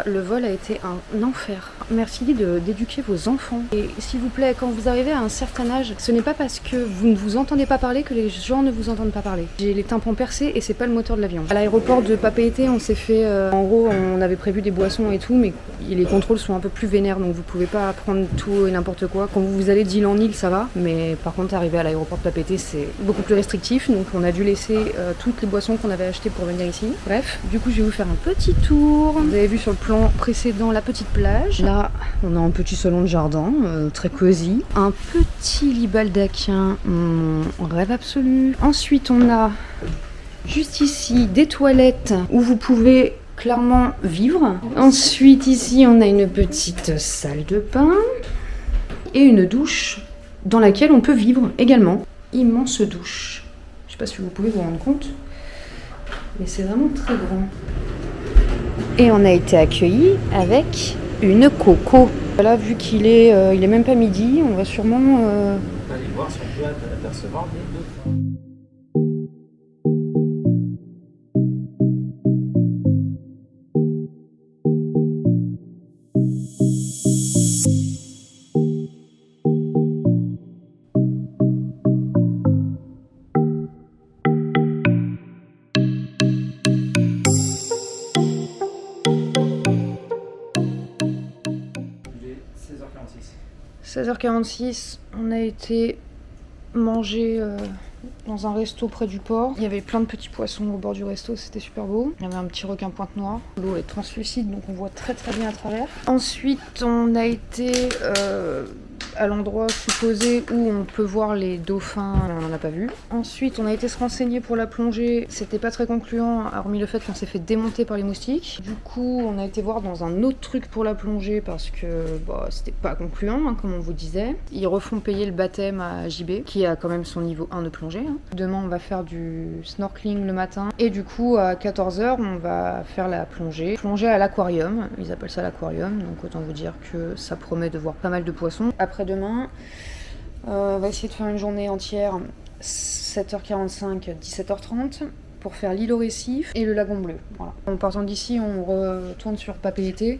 cas, le vol a été un enfer. Merci d'éduquer vos enfants. Et s'il vous plaît, quand vous arrivez à un certain âge, ce n'est pas parce que vous ne vous entendez pas parler que les gens ne vous entendent pas parler. J'ai les tympans percés et c'est pas le moteur de l'avion. À l'aéroport de Papeete, on s'est fait... en gros, on avait prévu des boissons et tout, mais les contrôles sont un peu plus vénères, donc vous pouvez pas prendre tout et n'importe quoi. Quand vous allez d'île en île, ça va, mais par contre, arriver à l'aéroport de Papeete, c'est beaucoup plus restrictif, donc on a dû laisser toutes les boissons qu'on avait achetées pour venir ici. Bref, du coup, je vais vous faire un petit tour. Vous avez vu sur le plan précédent la petite plage. Là, on a un petit salon de jardin, très cosy. Un petit lit baldachin, mon rêve absolu. Ensuite, on a juste ici des toilettes où vous pouvez clairement vivre. Ensuite, ici, on a une petite salle de bain et une douche dans laquelle on peut vivre également. Immense douche. Je sais pas si vous pouvez vous rendre compte, mais c'est vraiment très grand. Et on a été accueillis avec une coco. Là, vu qu'il est, il est même pas midi, on va sûrement... On va aller voir si on peut apercevoir des dauphins. 16h46, on a été manger dans un resto près du port. Il y avait plein de petits poissons au bord du resto, c'était super beau. Il y avait un petit requin pointe noire. L'eau est translucide, donc on voit très très bien à travers. Ensuite, on a été à l'endroit supposé où on peut voir les dauphins, on n'en a pas vu. Ensuite, on a été se renseigner pour la plongée. C'était pas très concluant, hormis le fait qu'on s'est fait démonter par les moustiques. Du coup, on a été voir dans un autre truc pour la plongée parce que c'était pas concluant, hein, comme on vous disait. Ils refont payer le baptême à JB, qui a quand même son niveau 1 de plongée. Hein. Demain, on va faire du snorkeling le matin. Et du coup, à 14h, on va faire la plongée. Plongée à l'aquarium, ils appellent ça l'aquarium, donc autant vous dire que ça promet de voir pas mal de poissons. Après-demain, on va essayer de faire une journée entière, 7h45, 17h30, pour faire l'île au récif et le lagon bleu. Voilà. En partant d'ici, on retourne sur Papeete,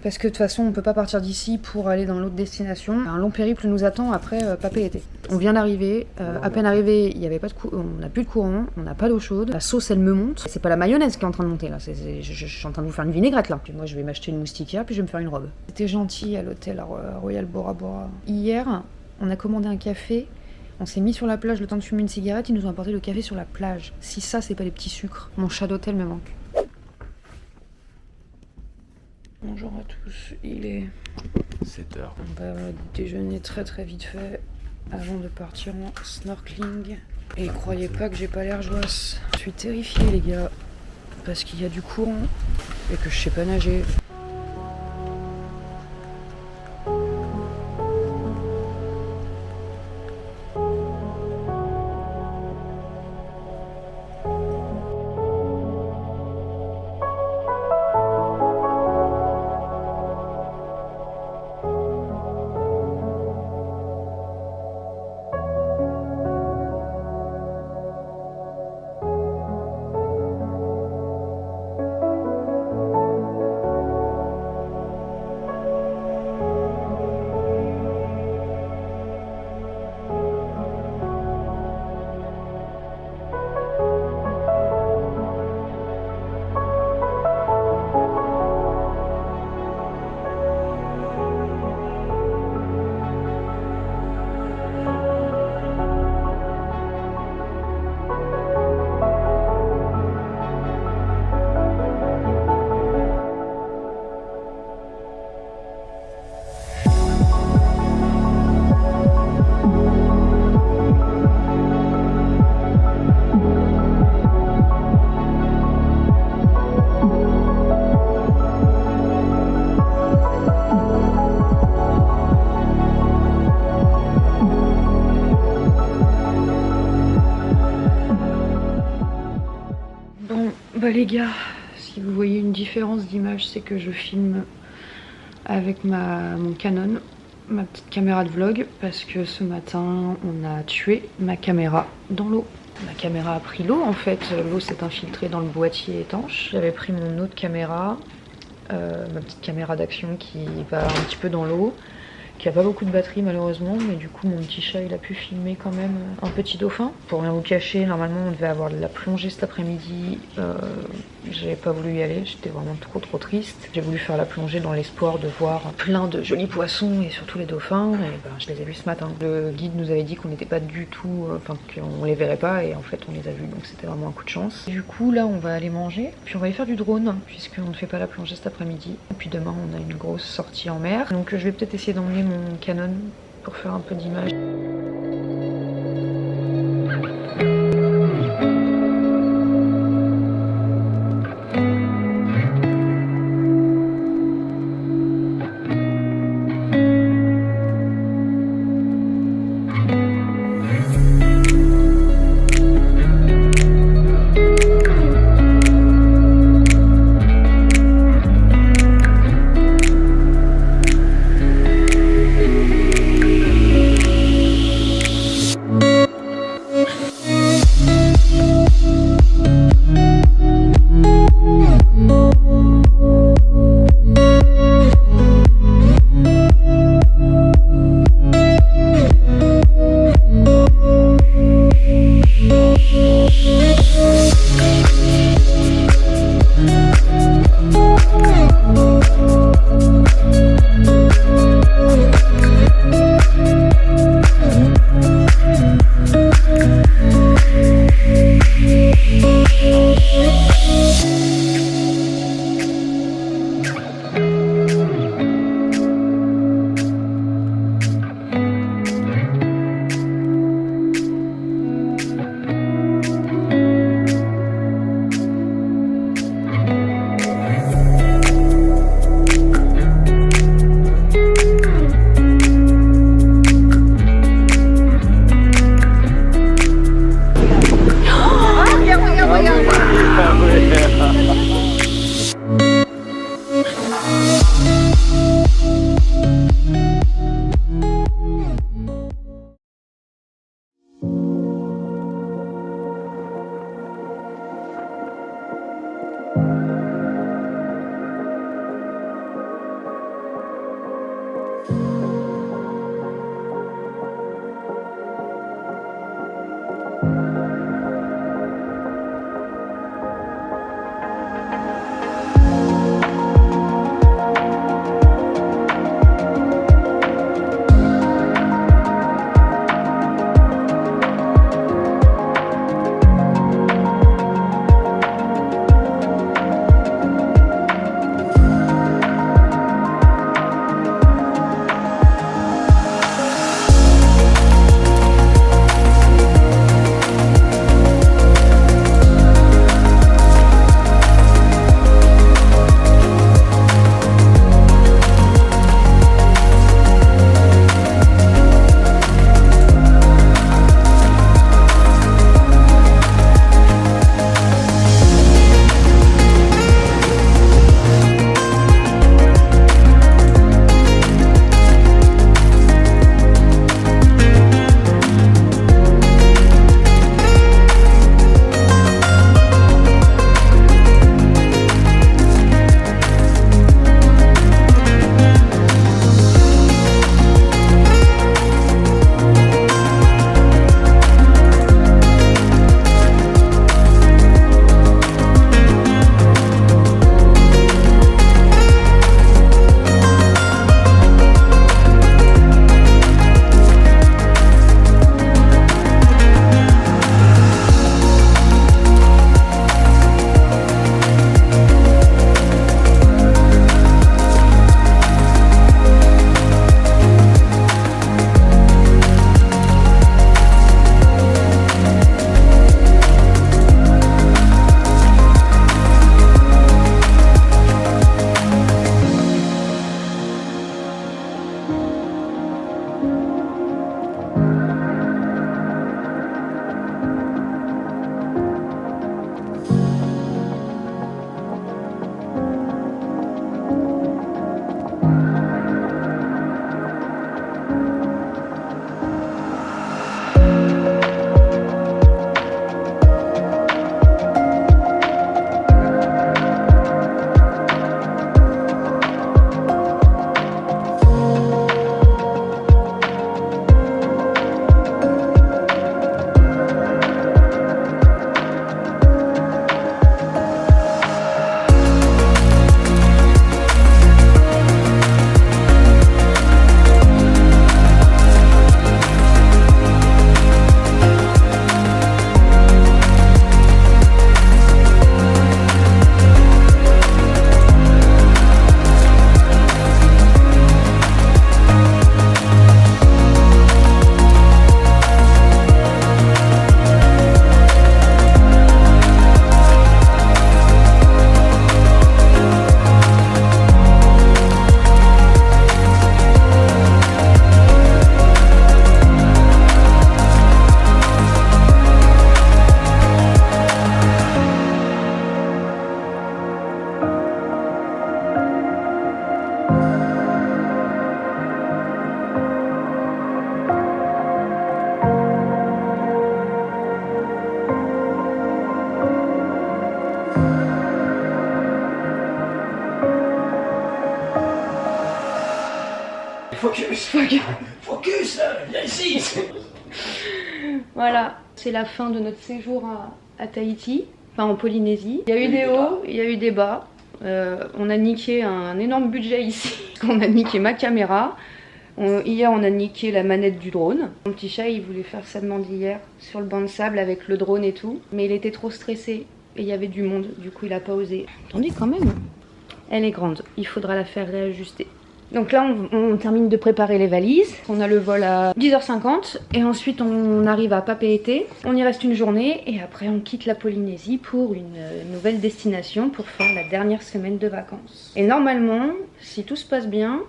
parce que de toute façon, on peut pas partir d'ici pour aller dans l'autre destination. Un long périple nous attend après Papeete. On vient d'arriver, à peine arrivé, il y avait pas de on n'a plus de courant, on n'a pas d'eau chaude. La sauce, elle me monte. C'est pas la mayonnaise qui est en train de monter là, je suis en train de vous faire une vinaigrette là. Puis moi, je vais m'acheter une moustiquaire, puis je vais me faire une robe. C'était gentil à l'hôtel Royal Bora Bora. Hier, on a commandé un café. On s'est mis sur la plage le temps de fumer une cigarette, ils nous ont apporté le café sur la plage. Si ça, c'est pas les petits sucres, mon chat d'hôtel me manque. Bonjour à tous, il est 7h. On va déjeuner très très vite fait avant de partir en snorkeling. Et croyez pas que j'ai pas l'air joisse. Je suis terrifiée les gars, parce qu'il y a du courant et que je sais pas nager. Les gars, si vous voyez une différence d'image, c'est que je filme avec mon Canon, ma petite caméra de vlog, parce que ce matin on a tué ma caméra dans l'eau. Ma caméra a pris l'eau en fait, l'eau s'est infiltrée dans le boîtier étanche. J'avais pris mon autre caméra, ma petite caméra d'action qui va un petit peu dans l'eau, qui a pas beaucoup de batterie malheureusement, mais du coup mon petit chat il a pu filmer quand même un petit dauphin. Pour rien vous cacher, normalement on devait avoir de la plongée cet après-midi, j'ai pas voulu y aller, j'étais vraiment trop triste. J'ai voulu faire la plongée dans l'espoir de voir plein de jolis poissons et surtout les dauphins, et ben, je les ai vus ce matin. Le guide nous avait dit qu'on n'était pas du tout, enfin qu'on les verrait pas, et en fait on les a vus, donc c'était vraiment un coup de chance. Du coup là on va aller manger, puis on va aller faire du drone, puisqu'on ne fait pas la plongée cet après-midi. Et puis demain on a une grosse sortie en mer, donc je vais peut-être essayer d'emmener mon Canon pour faire un peu d'images. Focus. Focus, viens ici. Voilà, c'est la fin de notre séjour à Tahiti, enfin en Polynésie. Il y a eu des hauts, il y a eu des bas. On a niqué un énorme budget ici. On a niqué ma caméra. Hier, on a niqué la manette du drone. Mon petit chat, il voulait faire sa demande hier sur le banc de sable avec le drone et tout. Mais il était trop stressé et il y avait du monde. Du coup, il a pas osé. Attendez quand même. Elle est grande. Il faudra la faire réajuster. Donc là, on termine de préparer les valises. On a le vol à 10h50 et ensuite on arrive à Papeete. On y reste une journée et après on quitte la Polynésie pour une nouvelle destination pour faire la dernière semaine de vacances. Et normalement, si tout se passe bien,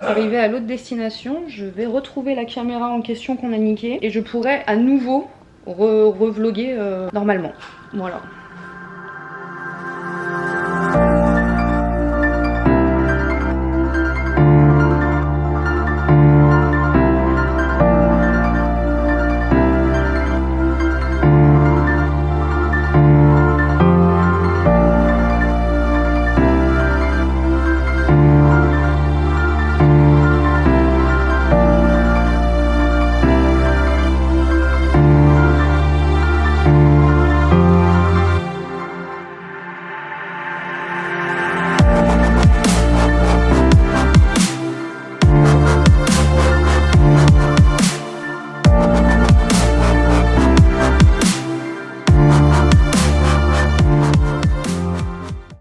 arrivé à l'autre destination, je vais retrouver la caméra en question qu'on a niquée et je pourrai à nouveau revloguer normalement. Voilà.